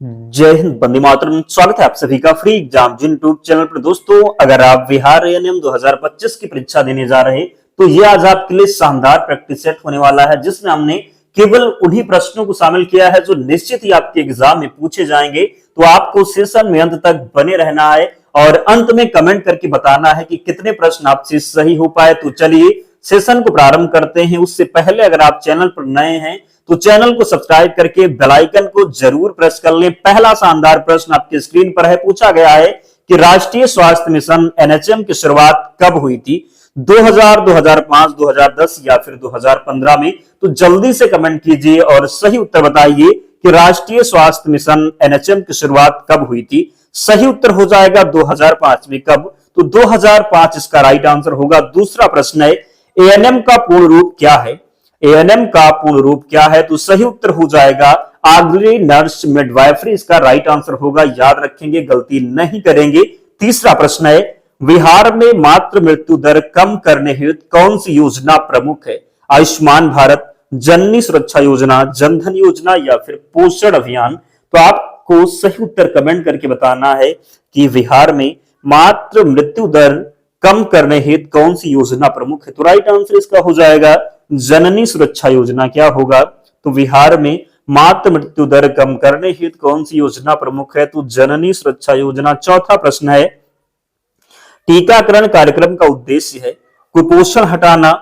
जय हिंद, वंदे मातरम। स्वागत है आप सभी का फ्री एग्जाम यूट्यूब चैनल पर। दोस्तों, अगर आप बिहार एएनएम 2025 की परीक्षा देने जा रहे हैं तो ये आज आपके लिए शानदार प्रैक्टिस सेट होने वाला है, जिसमें हमने केवल उन्हीं प्रश्नों को शामिल किया है जो निश्चित ही आपके एग्जाम में पूछे जाएंगे। तो आपको सेशन में अंत तक बने रहना है और अंत में कमेंट करके बताना है कि कितने प्रश्न आपसे सही हो पाए। तो चलिए सेशन को प्रारंभ करते हैं। उससे पहले अगर आप चैनल पर नए हैं तो चैनल को सब्सक्राइब करके बेल आइकन को जरूर प्रेस कर लें। पहला शानदार प्रश्न आपके स्क्रीन पर है। पूछा गया है कि राष्ट्रीय स्वास्थ्य मिशन एनएचएम की शुरुआत कब हुई थी? 2000, 2005, 2010 या फिर 2015 में? तो जल्दी से कमेंट कीजिए और सही उत्तर बताइए कि राष्ट्रीय स्वास्थ्य मिशन एनएचएम की शुरुआत कब हुई थी। सही उत्तर हो जाएगा 2005 में। कब? तो 2005 इसका राइट आंसर होगा। दूसरा प्रश्न है, एएनएम का पूर्ण रूप क्या है? एएनएम का पूर्ण रूप क्या है? तो सही उत्तर हो जाएगा ऑक्सिलरी नर्स मिडवाइफरी इसका राइट आंसर होगा। याद रखेंगे, गलती नहीं करेंगे। तीसरा प्रश्न है, बिहार में मातृ मृत्यु दर कम करने हेतु कौन सी योजना प्रमुख है? आयुष्मान भारत, जननी सुरक्षा योजना, जनधन योजना या फिर पोषण अभियान? तो आपको सही उत्तर कमेंट करके बताना है कि बिहार में मातृ मृत्यु दर कम करने हेतु कौन सी योजना प्रमुख है। तो राइट आंसर इसका हो जाएगा जननी सुरक्षा योजना। क्या होगा? तो बिहार में मातृ मृत्यु दर कम करने हेतु कौन सी योजना प्रमुख है? तो जननी सुरक्षा योजना। चौथा प्रश्न है, टीकाकरण कार्यक्रम का उद्देश्य है कुपोषण हटाना,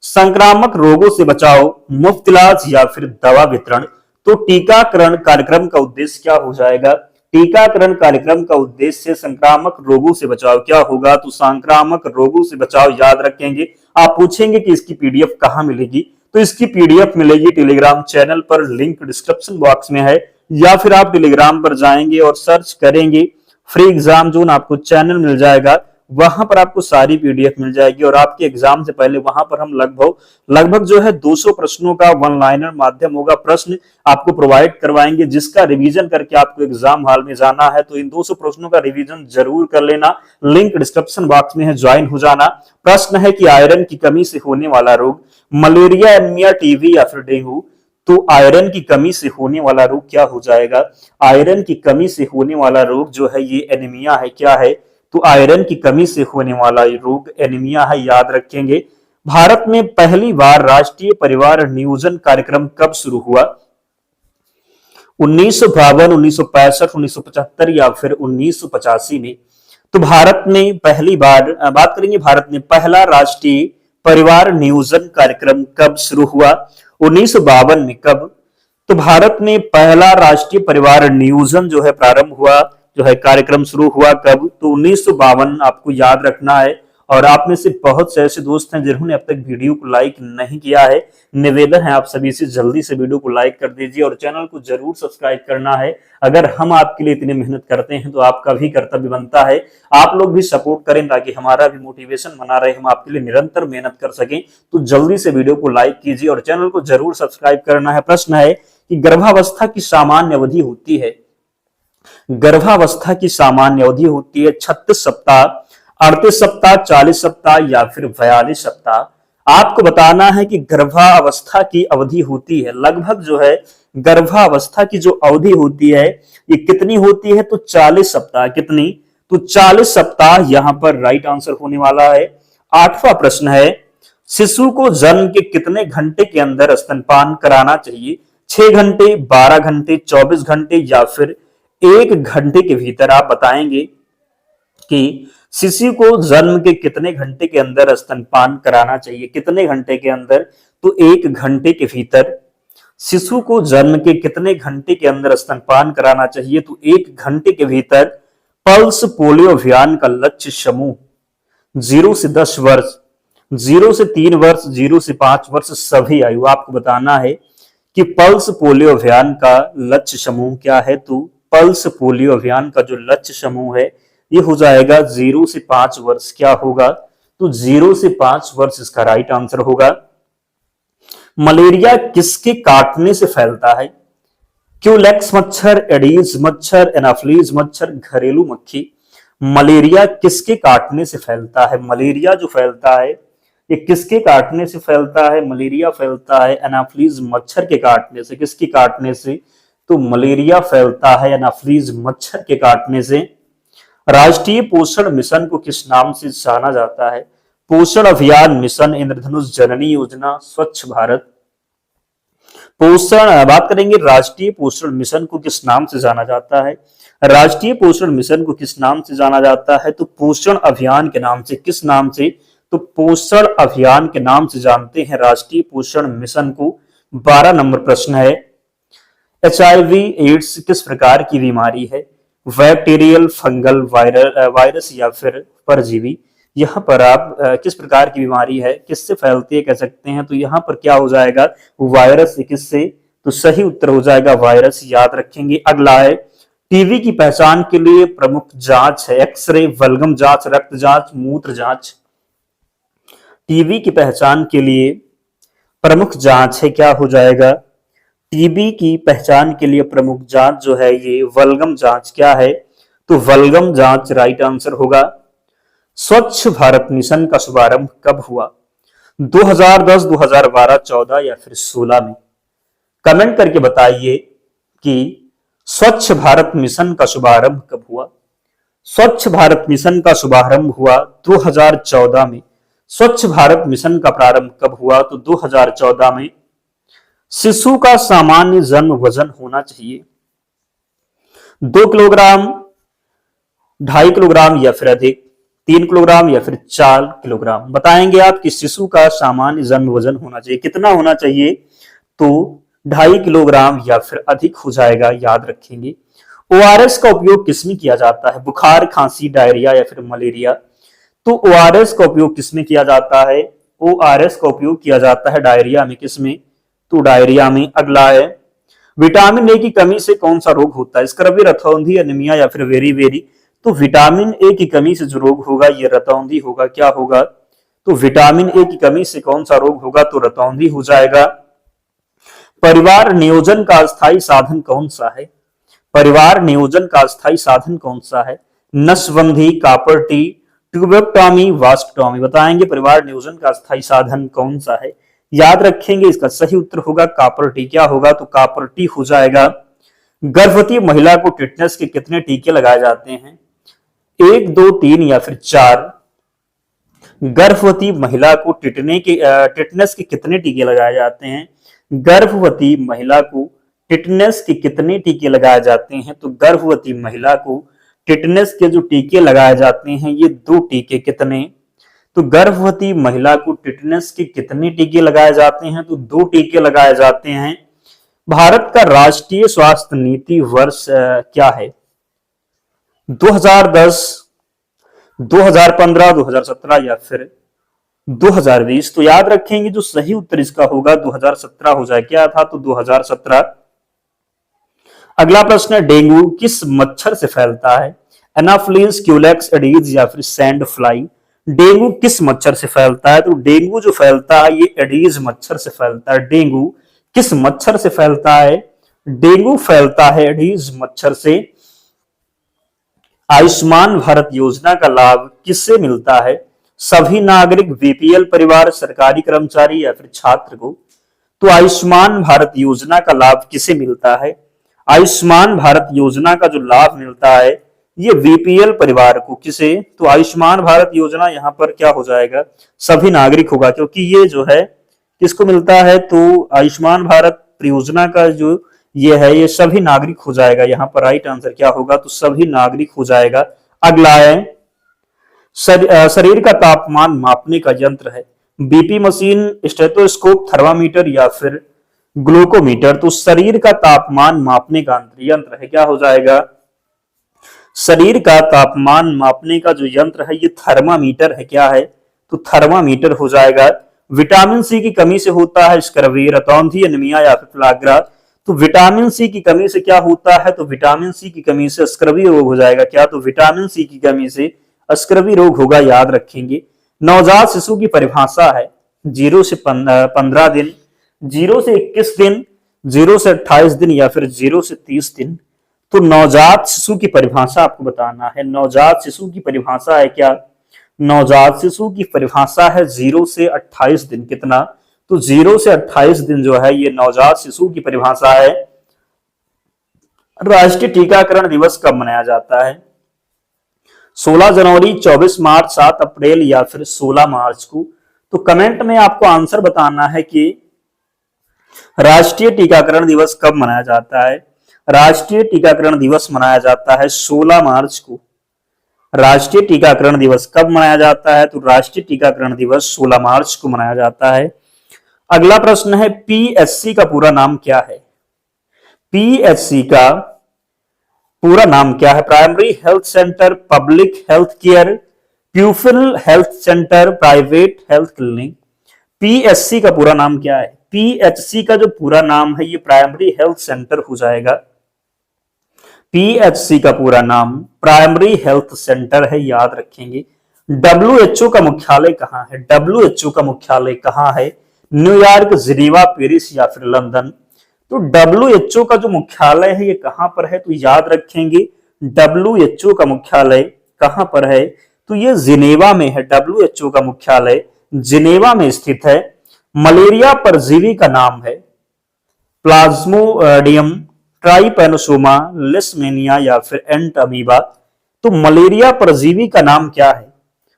संक्रामक रोगों से बचाव, मुफ्त इलाज या फिर दवा वितरण? तो टीकाकरण कार्यक्रम का उद्देश्य क्या हो जाएगा? टीकाकरण कार्यक्रम का उद्देश्य संक्रामक रोगों से बचाव। क्या होगा? तो संक्रामक रोगों से बचाव। याद रखेंगे। आप पूछेंगे कि इसकी पीडीएफ कहां मिलेगी? तो इसकी पीडीएफ मिलेगी टेलीग्राम चैनल पर, लिंक डिस्क्रिप्शन बॉक्स में है, या फिर आप टेलीग्राम पर जाएंगे और सर्च करेंगे फ्री एग्जाम जोन, आपको चैनल मिल जाएगा। वहां पर आपको सारी पीडीएफ मिल जाएगी और आपके एग्जाम से पहले वहां पर हम लगभग जो है 200 प्रश्नों का वन लाइनर माध्यम होगा प्रश्न आपको प्रोवाइड करवाएंगे, जिसका रिवीजन करके आपको एग्जाम हॉल में जाना है। तो इन 200 प्रश्नों का रिवीजन जरूर कर लेना। लिंक डिस्क्रिप्शन बॉक्स में है, ज्वाइन हो जाना। प्रश्न है कि आयरन की कमी से होने वाला रोग मलेरिया, एनीमिया, टीबी या फिर डेंगू? तो आयरन की कमी से होने वाला रोग क्या हो जाएगा? आयरन की कमी से होने वाला रोग जो है ये एनीमिया है। क्या है? तो आयरन की कमी से होने वाला रोग एनीमिया है। याद रखेंगे। भारत में पहली बार राष्ट्रीय परिवार नियोजन कार्यक्रम कब शुरू हुआ? 1952, 1965, 1975 या फिर 1985 में? तो भारत में पहली बार बात करेंगे, भारत में पहला राष्ट्रीय परिवार नियोजन कार्यक्रम कब शुरू हुआ? 1952 में। कब? तो भारत में पहला राष्ट्रीय परिवार नियोजन जो है प्रारंभ हुआ, जो है कार्यक्रम शुरू हुआ कब? तो 1952 आपको याद रखना है। और आप में से बहुत से ऐसे दोस्त हैं जिन्होंने अब तक वीडियो को लाइक नहीं किया है। निवेदन है आप सभी से, जल्दी से वीडियो को लाइक कर दीजिए और चैनल को जरूर सब्सक्राइब करना है। अगर हम आपके लिए इतनी मेहनत करते हैं तो आपका भी कर्तव्य बनता है आप लोग भी सपोर्ट करें, ताकि हमारा भी मोटिवेशन बना रहे, हम आपके लिए निरंतर मेहनत कर सकें। तो जल्दी से वीडियो को लाइक कीजिए और चैनल को जरूर सब्सक्राइब करना है। प्रश्न है कि गर्भावस्था की सामान्य अवधि होती है, गर्भावस्था की सामान्य अवधि होती है 36 सप्ताह, 38 सप्ताह, 40 सप्ताह या फिर 42 सप्ताह? आपको बताना है कि गर्भावस्था की अवधि होती है लगभग जो है गर्भावस्था की जो अवधि होती है ये कितनी होती है? तो 40 सप्ताह। कितनी? तो 40 सप्ताह यहां पर राइट आंसर होने वाला है। आठवां प्रश्न है, शिशु को जन्म के कितने घंटे के अंदर स्तनपान कराना चाहिए? 6 घंटे, 12 घंटे, 24 घंटे या फिर 1 घंटे के भीतर? आप बताएंगे कि शिशु को जन्म के कितने घंटे के अंदर स्तनपान कराना चाहिए? कितने घंटे के अंदर? तो 1 घंटे के भीतर। शिशु को जन्म के कितने घंटे के अंदर स्तनपान कराना चाहिए? तो 1 घंटे के भीतर। पल्स पोलियो अभियान का लक्ष्य समूह 0 से 10 वर्ष, 0 से 3 वर्ष, 0 से 5 वर्ष सभी आयु। आपको बताना है कि पल्स पोलियो अभियान का लक्ष्य समूह क्या है? तो पल्स पोलियो अभियान का जो लक्ष्य समूह है ये हो जाएगा 0 से 5 वर्ष। क्या होगा? तो 0 से 5 वर्ष इसका राइट आंसर होगा। मलेरिया किसके काटने से फैलता है? क्यूलेक्स मच्छर, एडीज मच्छर, एनाफ्लीज मच्छर, घरेलू मक्खी? मलेरिया किसके काटने से फैलता है? मलेरिया जो फैलता है ये किसके काटने से फैलता है? मलेरिया फैलता है एनाफ्लीज मच्छर के काटने से। किसके काटने से? तो मलेरिया फैलता है एनाफ्लीज मच्छर के काटने से। राष्ट्रीय पोषण मिशन को किस नाम से जाना जाता है? पोषण अभियान, मिशन इंद्रधनुष, जननी योजना, स्वच्छ भारत। पोषण बात करेंगे, राष्ट्रीय पोषण मिशन को किस नाम से जाना जाता है? राष्ट्रीय पोषण मिशन को किस नाम से जाना जाता है? तो पोषण अभियान के नाम से। किस नाम से? तो पोषण अभियान के नाम से जानते हैं राष्ट्रीय पोषण मिशन को। 12 नंबर प्रश्न है, HIV एड्स किस प्रकार की बीमारी है? बैक्टीरियल, फंगल, वायरस या फिर परजीवी। यहाँ पर आप किस प्रकार की बीमारी है, किससे फैलती है कह सकते हैं, तो यहाँ पर क्या हो जाएगा, वायरस से। किससे? तो सही उत्तर हो जाएगा वायरस, याद रखेंगे। अगला है, टीबी की पहचान के लिए प्रमुख जांच है एक्सरे, बलगम जांच, रक्त जांच, मूत्र जांच। टीबी की पहचान के लिए प्रमुख जांच है, क्या हो जाएगा, टीबी की पहचान के लिए प्रमुख जांच जो है ये बलगम जांच। क्या है? तो बलगम जांच राइट आंसर होगा। स्वच्छ भारत मिशन का शुभारंभ कब हुआ? 2010, 2012, 14 या फिर 16 में। कमेंट करके बताइए कि स्वच्छ भारत मिशन का शुभारंभ कब हुआ? स्वच्छ भारत मिशन का शुभारंभ हुआ 2014 में। स्वच्छ भारत मिशन का प्रारंभ कब हुआ? तो 2014 में। शिशु का सामान्य जन्म वजन होना चाहिए 2 किलोग्राम, 2.5 किलोग्राम या फिर अधिक, 3 किलोग्राम या फिर 4 किलोग्राम। बताएंगे आप कि शिशु का सामान्य जन्म वजन होना चाहिए, कितना होना चाहिए? तो 2.5 किलोग्राम या फिर अधिक हो जाएगा, याद रखेंगे। ORS का उपयोग किसमें किया जाता है? बुखार, खांसी, डायरिया या फिर मलेरिया। तो ORS का उपयोग किसमें किया जाता है? ORS का उपयोग किया जाता है डायरिया में। किसमें? तो डायरिया में। अगला है, विटामिन ए की कमी से कौन सा रोग होता है? स्क्रबी, रतौंधी, एनीमिया या फिर वेरी वेरी। तो विटामिन ए की कमी से जो रोग होगा ये रतौंधी होगा। क्या होगा? तो विटामिन ए की कमी से कौन सा रोग होगा? तो रतौंधी हो जाएगा। परिवार नियोजन का अस्थायी साधन कौन सा है? परिवार नियोजन का अस्थायी साधन कौन सा है? नसबंदी, कापरटी, ट्यूबेक्टॉमी, वास्क्टॉमी। बताएंगे परिवार नियोजन का अस्थायी साधन कौन सा है, याद रखेंगे। इसका सही उत्तर होगा कापरटी। क्या होगा? तो कापरटी हो जाएगा। गर्भवती महिला को टिटनेस के कितने टीके लगाए जाते हैं? 1, 2, 3 या फिर 4। गर्भवती महिला को टिटनेस के कितने टीके लगाए जाते हैं? गर्भवती महिला को टिटनेस के कितने टीके लगाए जाते हैं? तो गर्भवती महिला को टिटनेस के जो टीके लगाए जाते हैं ये 2 टीके। कितने? तो गर्भवती महिला को टिटनेस के कितने टीके लगाए जाते हैं? तो 2 टीके लगाए जाते हैं। भारत का राष्ट्रीय स्वास्थ्य नीति वर्ष क्या है? 2010, 2015, 2017 या फिर 2020। तो याद रखेंगे जो सही उत्तर इसका होगा 2017 हो जाए। क्या था? तो 2017। अगला प्रश्न है, डेंगू किस मच्छर से फैलता है? एनाफ्लीज, क्यूलेक्स, एडीज या फिर सैंड फ्लाई। डेंगू किस मच्छर से फैलता है? तो डेंगू जो फैलता है ये एडीज मच्छर से फैलता है। डेंगू किस मच्छर से फैलता है? डेंगू फैलता है एडीज मच्छर से। आयुष्मान भारत योजना का लाभ किससे मिलता है? सभी नागरिक, बीपीएल परिवार, सरकारी कर्मचारी या फिर छात्र को। तो आयुष्मान भारत योजना का लाभ किसे मिलता है? आयुष्मान भारत योजना का जो लाभ मिलता है ये बीपीएल परिवार को। किसे? तो आयुष्मान भारत योजना यहाँ पर क्या हो जाएगा? सभी नागरिक होगा, क्योंकि ये जो है किसको मिलता है? तो आयुष्मान भारत योजना का जो ये है ये सभी नागरिक हो जाएगा। यहाँ पर राइट आंसर क्या होगा? तो सभी नागरिक हो जाएगा। अगला है, शरीर का तापमान मापने का यंत्र है बीपी मशीन, स्टेथोस्कोप, थर्मामीटर या फिर ग्लूकोमीटर। तो शरीर का तापमान मापने का यंत्र है, क्या हो जाएगा? शरीर का तापमान मापने का जो यंत्र है ये थर्मामीटर है। क्या है? तो थर्मामीटर हो जाएगा। विटामिन सी की कमी से होता है स्क्रबी, रतौंधी, एनीमिया या फिर फ्लाग्रा। तो विटामिन सी की कमी से क्या होता है? तो विटामिन सी की कमी से स्क्रबी रोग हो जाएगा। क्या? तो विटामिन सी की कमी से स्क्रबी रोग होगा, याद रखेंगे। नवजात शिशु की परिभाषा है 0 से 15 दिन, 0 से 21 दिन, 0 से 28 दिन या फिर 0 से 30 दिन। तो नवजात शिशु की परिभाषा आपको बताना है। नवजात शिशु की परिभाषा है क्या? नवजात शिशु की परिभाषा है 0 से 28 दिन। कितना? तो 0 से 28 दिन जो है ये नवजात शिशु की परिभाषा है। राष्ट्रीय टीकाकरण दिवस कब मनाया जाता है? 16 जनवरी, 24 मार्च, 7 अप्रैल या फिर 16 मार्च को? तो कमेंट में आपको आंसर बताना है कि राष्ट्रीय टीकाकरण दिवस कब मनाया जाता है। राष्ट्रीय टीकाकरण दिवस मनाया जाता है 16 मार्च को। राष्ट्रीय टीकाकरण दिवस कब मनाया जाता है? तो राष्ट्रीय टीकाकरण दिवस 16 मार्च को मनाया जाता है। अगला प्रश्न है, पीएचसी का पूरा नाम क्या है? पीएचसी का पूरा नाम क्या है? Primary health centre, public health care, प्यूपिल health centre, private health clinic. PHC का पूरा नाम क्या है? पीएचसी का जो पूरा नाम है ये प्राइमरी हेल्थ सेंटर हो जाएगा। पीएचसी का पूरा नाम प्राइमरी हेल्थ सेंटर है, याद रखेंगे। डब्ल्यूएचओ का मुख्यालय कहां है? डब्ल्यूएचओ का मुख्यालय कहां है? न्यूयॉर्क, जिनेवा, पेरिस या फिर लंदन? तो डब्ल्यूएचओ का जो मुख्यालय है ये कहां पर है? तो याद रखेंगे डब्ल्यूएचओ का मुख्यालय कहां पर है? तो ये जिनेवा में है। डब्ल्यूएचओ का मुख्यालय जिनेवा में स्थित है। मलेरिया परजीवी का नाम है प्लाज्मोडियम, ट्राइपैनोसोमा, लिस्मेनिया या फिर एंटअमीबा? तो मलेरिया परजीवी का नाम क्या है?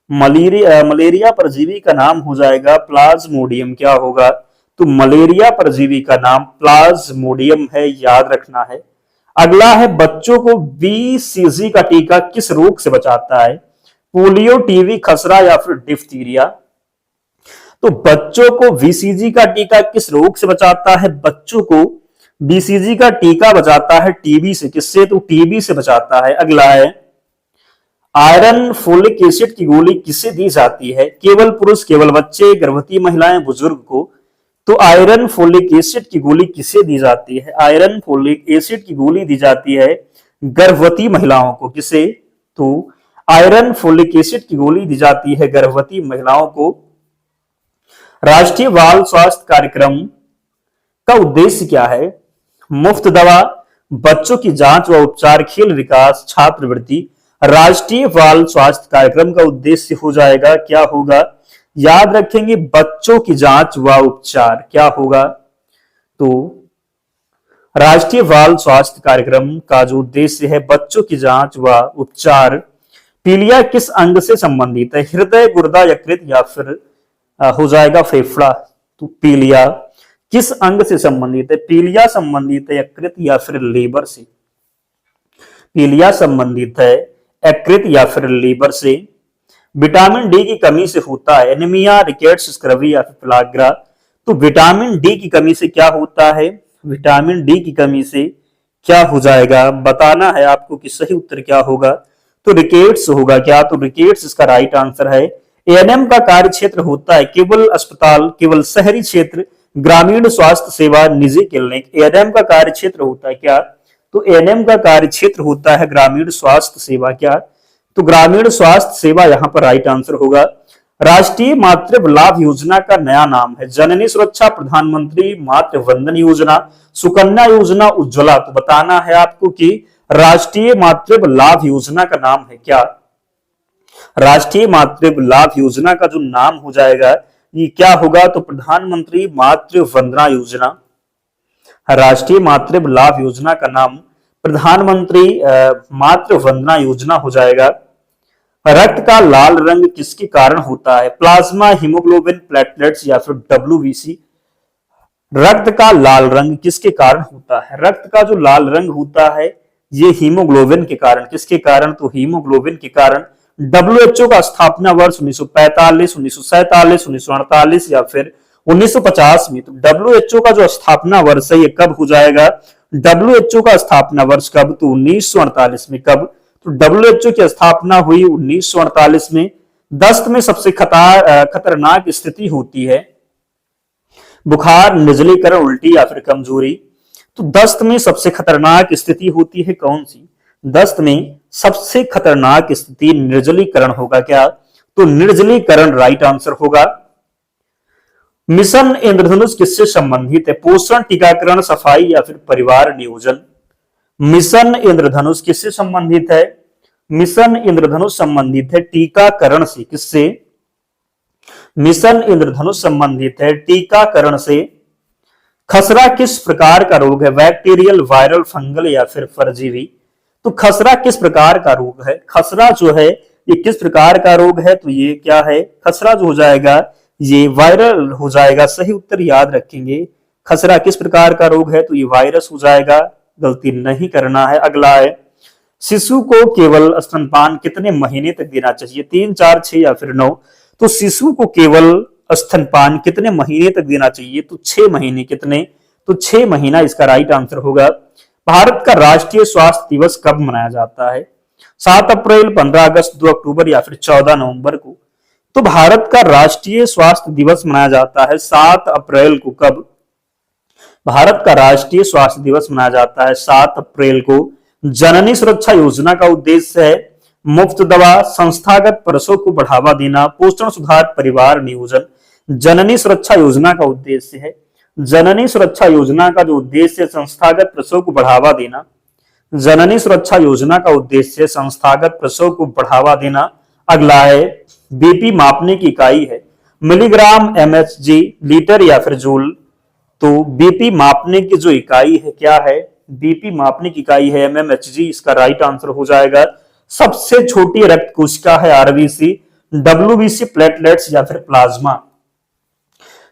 मलेरिया परजीवी का नाम हो जाएगा प्लाज्मोडियम। क्या होगा? तो मलेरिया परजीवी का नाम प्लाज्मोडियम है, याद रखना है। अगला है, बच्चों को बीसीजी का टीका किस रोग से बचाता है? पोलियो, टीबी, खसरा या फिर डिफ्थीरिया? तो बच्चों को बीसीजी का टीका किस रोग से बचाता है? बच्चों को बीसीजी का टीका बचाता है टीबी से। किससे? तो टीबी से बचाता है। अगला है, आयरन फोलिक एसिड की गोली किसे दी जाती है? केवल पुरुष, केवल बच्चे, गर्भवती महिलाएं, बुजुर्ग को? तो आयरन फोलिक एसिड की गोली किसे दी जाती है? आयरन फोलिक एसिड की गोली दी जाती है गर्भवती महिलाओं को। किसे? तो आयरन फोलिक एसिड की गोली दी जाती है गर्भवती महिलाओं को। राष्ट्रीय बाल स्वास्थ्य कार्यक्रम का उद्देश्य क्या है? मुफ्त दवा, बच्चों की जांच व उपचार, खेल विकास, छात्रवृत्ति? राष्ट्रीय बाल स्वास्थ्य कार्यक्रम का उद्देश्य हो जाएगा, क्या होगा? याद रखेंगे बच्चों की जांच व उपचार। क्या होगा? तो राष्ट्रीय बाल स्वास्थ्य कार्यक्रम का जो उद्देश्य है बच्चों की जांच व उपचार। पीलिया किस अंग से संबंधित है? हृदय, गुर्दा, यकृत या फिर हो जाएगा फेफड़ा? तो पीलिया किस अंग से संबंधित है? पीलिया संबंधित है यकृत या फिर लीवर से। पीलिया संबंधित है यकृत या फिर लीवर से। विटामिन डी की कमी से होता है एनीमिया, रिकेट्स, स्क्रवी या फिर पेलाग्रा? तो विटामिन डी की कमी से क्या होता है? विटामिन डी की कमी से क्या हो जाएगा? बताना है आपको कि सही उत्तर क्या होगा। तो रिकेट्स होगा। क्या? तो रिकेट्स इसका राइट आंसर है। एएनएम का कार्य क्षेत्र होता है केवल अस्पताल, केवल शहरी क्षेत्र, ग्रामीण स्वास्थ्य सेवा, निजी क्लिनिक? एएनएम का कार्य क्षेत्र होता है क्या? तो एएनएम का कार्य क्षेत्र होता है ग्रामीण स्वास्थ्य सेवा। क्या? तो ग्रामीण स्वास्थ्य सेवा यहां पर राइट आंसर होगा। राष्ट्रीय मातृ लाभ योजना का नया नाम है जननी सुरक्षा, प्रधानमंत्री मातृ वंदन योजना, सुकन्या योजना, उज्ज्वला? तो बताना है आपको कि राष्ट्रीय मातृ लाभ योजना का नाम है क्या? राष्ट्रीय मातृ लाभ योजना का जो नाम हो जाएगा ये क्या होगा? तो प्रधानमंत्री मातृ वंदना योजना। राष्ट्रीय मातृ लाभ योजना का नाम प्रधानमंत्री मातृ वंदना योजना हो जाएगा। रक्त का लाल रंग किसके कारण होता है? प्लाज्मा, हीमोग्लोबिन, प्लेटलेट्स या फिर डब्ल्यूबीसी? रक्त का लाल रंग किसके कारण होता है? रक्त का जो लाल रंग होता है ये हीमोग्लोबिन के कारण। किसके कारण? तो हीमोग्लोबिन के कारण। डब्ल्यूएचओ का स्थापना वर्ष 1945, 1947, 1948 या फिर 1950 में? तो डब्ल्यूएचओ का जो स्थापना वर्ष है ये कब हो जाएगा? डब्ल्यूएचओ का स्थापना वर्ष कब? तो 1948 में। कब? तो डब्ल्यूएचओ की स्थापना हुई 1948 में। दस्त में सबसे खतरनाक स्थिति होती है बुखार, निर्जलीकरण, उल्टी या फिर कमजोरी? तो दस्त में सबसे खतरनाक स्थिति होती है कौन सी? दस्त में सबसे खतरनाक स्थिति निर्जलीकरण होगा। क्या? तो निर्जलीकरण राइट आंसर होगा। मिशन इंद्रधनुष किससे संबंधित है? पोषण, टीकाकरण, सफाई या फिर परिवार नियोजन? मिशन इंद्रधनुष किससे संबंधित है? मिशन इंद्रधनुष संबंधित है टीकाकरण से। किससे? मिशन इंद्रधनुष संबंधित है टीकाकरण से। खसरा किस प्रकार का रोग है? बैक्टीरियल, वायरल, फंगल या फिर परजीवी? तो खसरा किस प्रकार का रोग है? खसरा जो है ये किस प्रकार का रोग है? तो ये क्या है? खसरा जो हो जाएगा ये वायरल हो जाएगा। सही उत्तर याद रखेंगे। खसरा किस प्रकार का रोग है? तो ये वायरस हो जाएगा। गलती नहीं करना है। अगला है, शिशु को केवल स्तनपान कितने महीने तक देना चाहिए? 3, 4, 6 या फिर 9? तो शिशु को केवल स्तनपान कितने महीने तक देना चाहिए? तो 6 महीने। कितने? तो 6 महीना इसका राइट आंसर होगा। भारत का राष्ट्रीय स्वास्थ्य दिवस कब मनाया जाता है? 7 अप्रैल, 15 अगस्त, 2 अक्टूबर या फिर 14 नवंबर को? तो भारत का राष्ट्रीय स्वास्थ्य दिवस मनाया जाता है 7 अप्रैल को। कब? भारत का राष्ट्रीय स्वास्थ्य दिवस मनाया जाता है 7 अप्रैल को। जननी सुरक्षा योजना का उद्देश्य है मुफ्त दवा, संस्थागत प्रसव को बढ़ावा देना, पोषण सुधार, परिवार नियोजन। जननी सुरक्षा योजना का उद्देश्य है, जननी सुरक्षा योजना का जो उद्देश्य है संस्थागत प्रसव को बढ़ावा देना। जननी सुरक्षा योजना का उद्देश्य संस्थागत प्रसव को बढ़ावा देना। अगला है, बीपी मापने की इकाई है मिलीग्राम, एमएचजी, लीटर या फिर जूल? तो बीपी मापने की जो इकाई है क्या है? बीपी मापने की इकाई है एमएमएचजी। इसका राइट आंसर हो जाएगा। सबसे छोटी रक्त कोशिका है आरबीसी, डब्ल्यूबीसी, प्लेटलेट्स या फिर प्लाज्मा?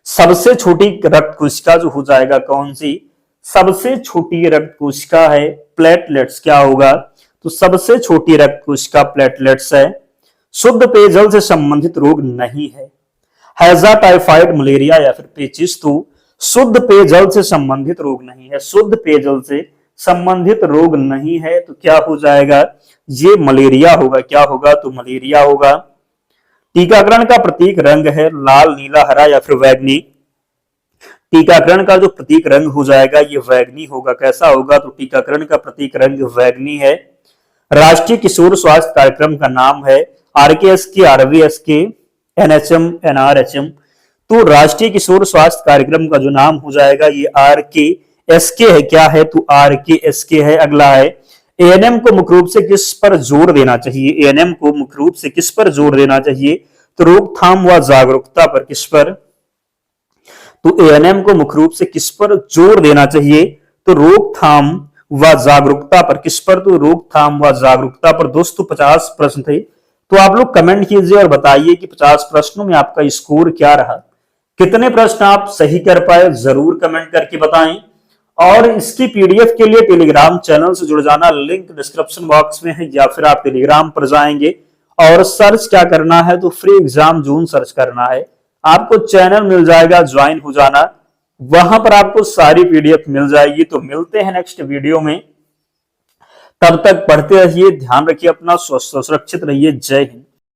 सबसे छोटी रक्त कोशिका जो हो जाएगा कौन सी? सबसे छोटी रक्त कोशिका है प्लेटलेट्स। क्या होगा? तो सबसे छोटी रक्त कोशिका प्लेटलेट्स है। शुद्ध पेयजल से संबंधित रोग नहीं है, हैजा, टाइफाइड, मलेरिया या फिर पेचिश? तो शुद्ध पेयजल से संबंधित रोग नहीं है, शुद्ध पेयजल से संबंधित रोग नहीं है। तो क्या हो जाएगा? ये मलेरिया होगा। क्या होगा? तो मलेरिया होगा। टीकाकरण का प्रतीक रंग है लाल, नीला, हरा या फिर बैगनी? टीकाकरण का जो प्रतीक रंग हो जाएगा ये बैगनी होगा। कैसा होगा? तो टीकाकरण का प्रतीक रंग बैगनी है। राष्ट्रीय किशोर स्वास्थ्य कार्यक्रम का नाम है आरकेएसके, आरवीएसके, एनएचएम, एनआरएचएम? तो राष्ट्रीय किशोर स्वास्थ्य कार्यक्रम का जो नाम हो जाएगा ये आरकेएसके है। क्या है? तो आरकेएसके है। अगला है, एएनएम को मुख्य रूप से किस पर जोर देना चाहिए? एएनएम को मुख्य रूप से किस पर जोर देना चाहिए? तो रोकथाम व जागरूकता पर। किस पर? तो एएनएम को मुख्य रूप से किस पर जोर देना चाहिए? तो रोकथाम व जागरूकता पर। किस पर? तो रोकथाम व जागरूकता पर। दोस्तों 50 प्रश्न थे, तो आप लोग कमेंट कीजिए और बताइए कि 50 प्रश्नों में आपका स्कोर क्या रहा, कितने प्रश्न आप सही कर पाए, जरूर कमेंट करके बताएं। और इसकी पीडीएफ के लिए टेलीग्राम चैनल से जुड़ जाना, लिंक डिस्क्रिप्शन बॉक्स में है, या फिर आप टेलीग्राम पर जाएंगे और सर्च क्या करना है? तो फ्री एग्जाम जून सर्च करना है, आपको चैनल मिल जाएगा, ज्वाइन हो जाना, वहां पर आपको सारी पीडीएफ मिल जाएगी। तो मिलते हैं नेक्स्ट वीडियो में, तब तक पढ़ते रहिए, ध्यान रखिए अपना, सुरक्षित रहिए। जय हिंद।